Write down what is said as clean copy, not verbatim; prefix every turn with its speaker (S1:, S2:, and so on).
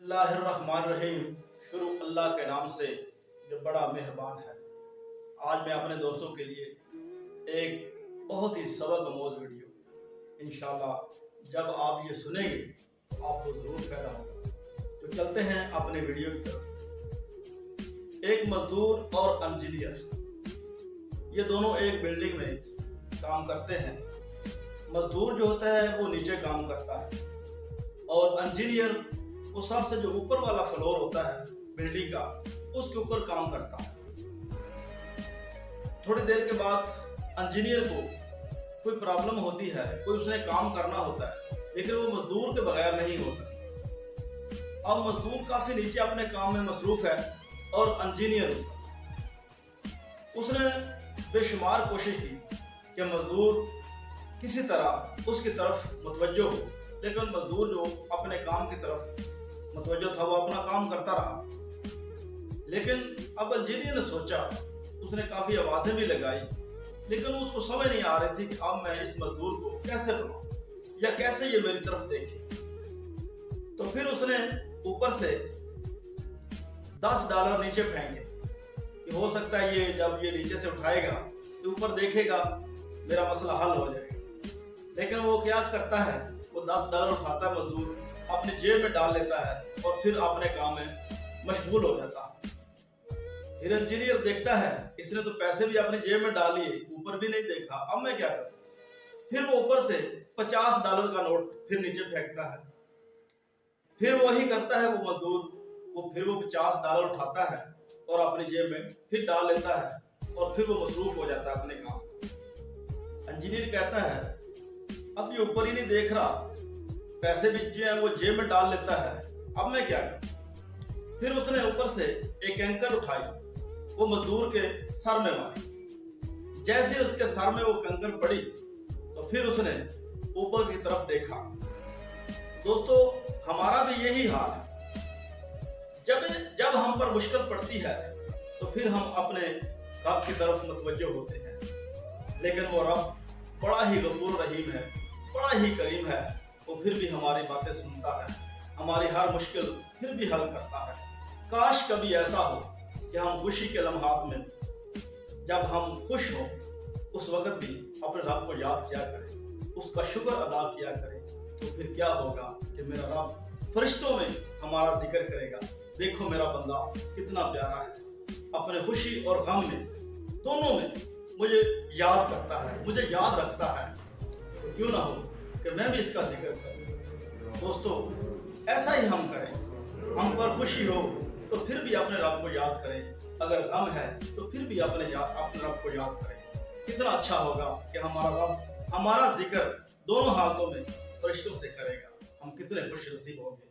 S1: बिस्मिल्लाहिर्रहमानिर्रहीम। शुरू अल्लाह के नाम से जो बड़ा मेहरबान है। आज मैं अपने दोस्तों के लिए एक बहुत ही सबक आमोज़ वीडियो इंशाल्लाह जब आप ये सुनेंगे आपको ज़रूर फ़ायदा होगा। तो चलते हैं अपने वीडियो की तरफ। एक मजदूर और इंजीनियर ये दोनों एक बिल्डिंग में काम करते हैं। मजदूर जो होता है वो नीचे काम करता है और इंजीनियर वो सबसे जो ऊपर वाला फ्लोर होता है बिल्डिंग का उसके ऊपर काम करता है। थोड़ी देर के बाद इंजीनियर को कोई प्रॉब्लम होती है, कोई उसने काम करना होता है लेकिन वो मजदूर के बगैर नहीं हो सकता। अब मजदूर काफी नीचे अपने काम में मसरूफ है और इंजीनियर उसने बेशुमार कोशिश की कि मजदूर किसी तरह उसकी तरफ मुतवज्जो हो, लेकिन मजदूर जो अपने काम की तरफ मुतवज्जो था वो अपना काम करता रहा। लेकिन अब इंजीनियर ने सोचा, उसने काफी आवाजें भी लगाई लेकिन उसको समझ नहीं आ रही थी कि अब मैं इस मजदूर को कैसे बुलाऊं या कैसे ये मेरी तरफ देखे। तो फिर उसने ऊपर से $10 नीचे फेंके कि हो सकता है ये जब ये नीचे से उठाएगा तो ऊपर देखेगा मेरा मसला हल हो जाएगा। लेकिन वो क्या करता है, वो $10 उठाता है मजदूर, अपने जेब में डाल लेता है और फिर अपने काम में मशगूल हो जाता है। फिर इंजीनियर देखता है इसने तो पैसे भी अपने जेब में डाल लिए, ऊपर भी नहीं देखा, अब मैं क्या करूं। फिर वो ऊपर से $50 का नोट फिर नीचे फेंकता है। फिर वही करता है वो मजदूर, वो फिर वो $50 उठाता है और अपनी जेब में फिर डाल लेता है और फिर वो मसरूफ हो जाता है अपने काम। इंजीनियर कहता है अब ये ऊपर ही नहीं देख रहा, पैसे भी जो है वो जेब में डाल लेता है, अब मैं क्या करूं। फिर उसने ऊपर से एक एंकर उठाई, वो मजदूर के सर में मारी। जैसे उसके सर में वो कंकर पड़ी तो फिर उसने ऊपर की तरफ देखा। दोस्तों हमारा भी यही हाल है, जब हम पर मुश्किल पड़ती है तो फिर हम अपने रब की तरफ मुतवज्जो होते हैं। लेकिन वो रब बड़ा ही गफूर रहीम है, बड़ा ही करीम है, वो फिर भी हमारी बातें सुनता है, हमारी हर मुश्किल फिर भी हल करता है। काश कभी ऐसा हो कि हम खुशी के लम्हात में जब हम खुश हो उस वक्त भी अपने रब को याद किया करें, उसका शुक्र अदा किया करें। तो फिर क्या होगा कि मेरा रब फरिश्तों में हमारा जिक्र करेगा, देखो मेरा बंदा कितना प्यारा है, अपने खुशी और गम में दोनों में मुझे याद करता है, मुझे याद रखता है। तो क्यों ना हो कि मैं भी इसका जिक्र करूं। दोस्तों ऐसा ही हम करें, हम पर खुशी हो तो फिर भी अपने रब को याद करें, अगर गम है तो फिर भी अपने रब को याद करें। कितना अच्छा होगा कि हमारा रब हमारा जिक्र दोनों हालतों में फरिश्तों से करेगा, हम कितने खुश नसीब होंगे।